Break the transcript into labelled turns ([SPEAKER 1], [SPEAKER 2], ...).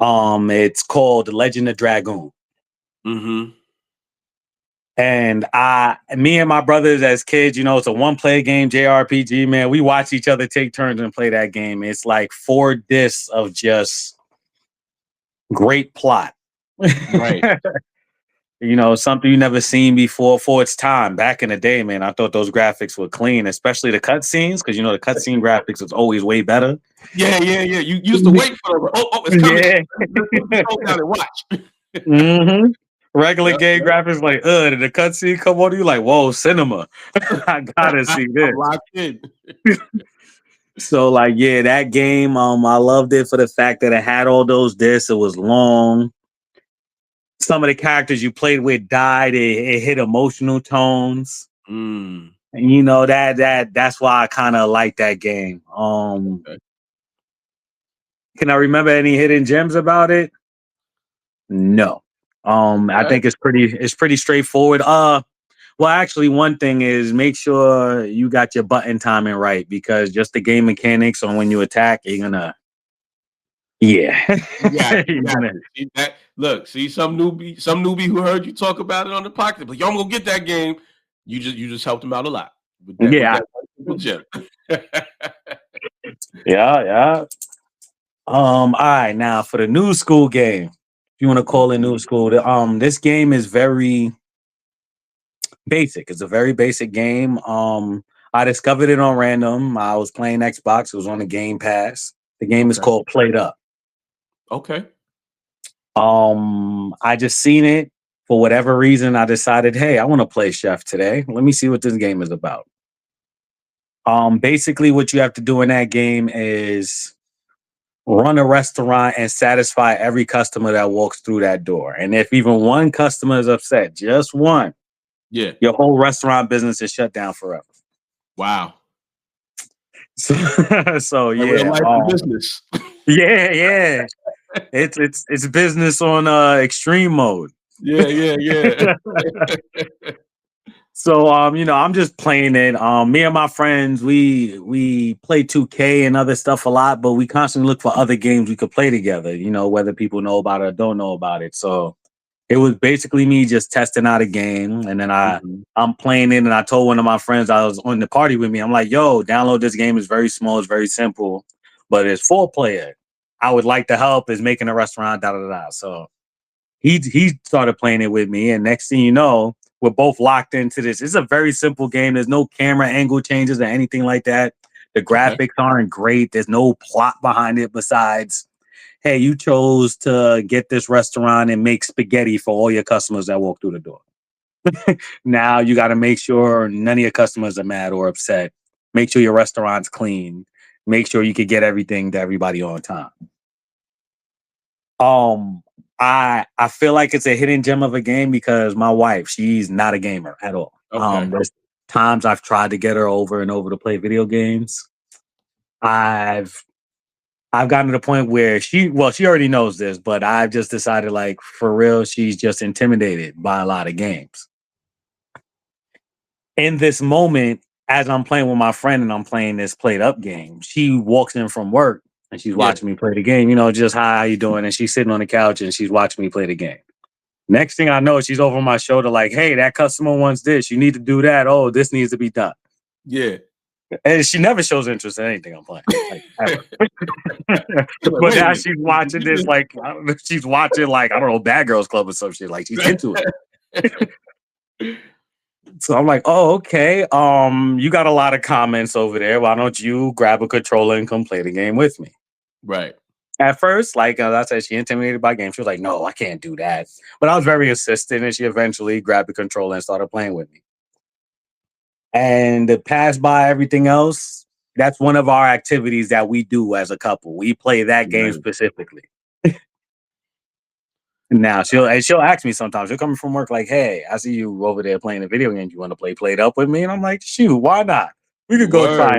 [SPEAKER 1] It's called Legend of Dragoon.
[SPEAKER 2] Mm-hmm.
[SPEAKER 1] And me and my brothers as kids, it's a one-player game, JRPG, man. We watch each other take turns and play that game. It's like 4 discs of just great plot.
[SPEAKER 2] Right.
[SPEAKER 1] Something you never seen before for its time. Back in the day, man, I thought those graphics were clean, especially the cutscenes, because the cutscene graphics was always way better.
[SPEAKER 2] Yeah. You used to wait for them. Oh, it's coming.
[SPEAKER 1] Yeah.
[SPEAKER 2] Let's hold down and watch.
[SPEAKER 1] Mm-hmm. Regular game graphics, like, did the cutscene come on? You like, whoa, cinema. I gotta see this.
[SPEAKER 2] I'm locked in.
[SPEAKER 1] So, like, yeah, that game, I loved it for the fact that it had all those discs. It was long. Some of the characters you played with died. It hit emotional tones.
[SPEAKER 2] Mm.
[SPEAKER 1] And that's why I kind of like that game.
[SPEAKER 2] Okay.
[SPEAKER 1] Can I remember any hidden gems about it? No. I think it's pretty straightforward. Well, actually, one thing is make sure you got your button timing right, because just the game mechanics on when you attack, you're gonna, yeah.
[SPEAKER 2] Yeah. See some newbie who heard you talk about it on the podcast, but y'all gonna get that game. You just helped him out a lot. With that simple gem.
[SPEAKER 1] Yeah. All right, now for the new school game, if you want to call it new school, this game is very basic. It's a very basic game. I discovered it on random. I was playing Xbox. It was on the Game Pass. The game is called Played Up.
[SPEAKER 2] Okay.
[SPEAKER 1] I just seen it. For whatever reason, I decided, hey, I want to play Chef today. Let me see what this game is about. Basically, what you have to do in that game is run a restaurant and satisfy every customer that walks through that door. And if even one customer is upset, just one, your whole restaurant business is shut down forever.
[SPEAKER 2] Wow.
[SPEAKER 1] So yeah,
[SPEAKER 2] business.
[SPEAKER 1] Yeah. It's business on extreme mode.
[SPEAKER 2] Yeah.
[SPEAKER 1] So I'm just playing it. Me and my friends, we play 2K and other stuff a lot, but we constantly look for other games we could play together, whether people know about it or don't know about it. So it was basically me just testing out a game, and then I'm playing it, and I told one of my friends I was on the party with me, I'm like, yo, download this game. It's very small, it's very simple, but it's 4-player. I would like to help. Is making a restaurant, So he started playing it with me, and next thing you know, we're both locked into this. It's a very simple game. There's no camera angle changes or anything like that. The graphics aren't great. There's no plot behind it besides, hey, you chose to get this restaurant and make spaghetti for all your customers that walk through the door. Now you got to make sure none of your customers are mad or upset. Make sure your restaurant's clean. Make sure you can get everything to everybody on time. I feel like it's a hidden gem of a game because my wife, she's not a gamer at all. There's times I've tried to get her over and over to play video games. I've gotten to the point where she already knows this, but I've just decided, like, for real, she's just intimidated by a lot of games. In this moment, as I'm playing with my friend and I'm playing this Played Up game, she walks in from work and she's watching me play the game, just, hi, how you doing? And she's sitting on the couch and she's watching me play the game. Next thing I know, she's over my shoulder like, hey, that customer wants this. You need to do that. Oh, this needs to be done.
[SPEAKER 2] Yeah.
[SPEAKER 1] And she never shows interest in anything I'm playing. Like, ever. But now she's watching this, like, she's watching, like, I don't know, Bad Girls Club or some shit. Like, she's into it. So I'm like, oh, okay. You got a lot of comments over there. Why don't you grab a controller and come play the game with me?
[SPEAKER 2] Right.
[SPEAKER 1] At first, like I said, she intimidated by games. She was like, no, I can't do that. But I was very insistent, and she eventually grabbed the controller and started playing with me. And to pass by everything else, that's one of our activities that we do as a couple. We play that game specifically. Now she'll ask me sometimes. She'll come from work like, hey, I see you over there playing a video game. You want to play Played Up with me? And I'm like, shoot, why not? We could go try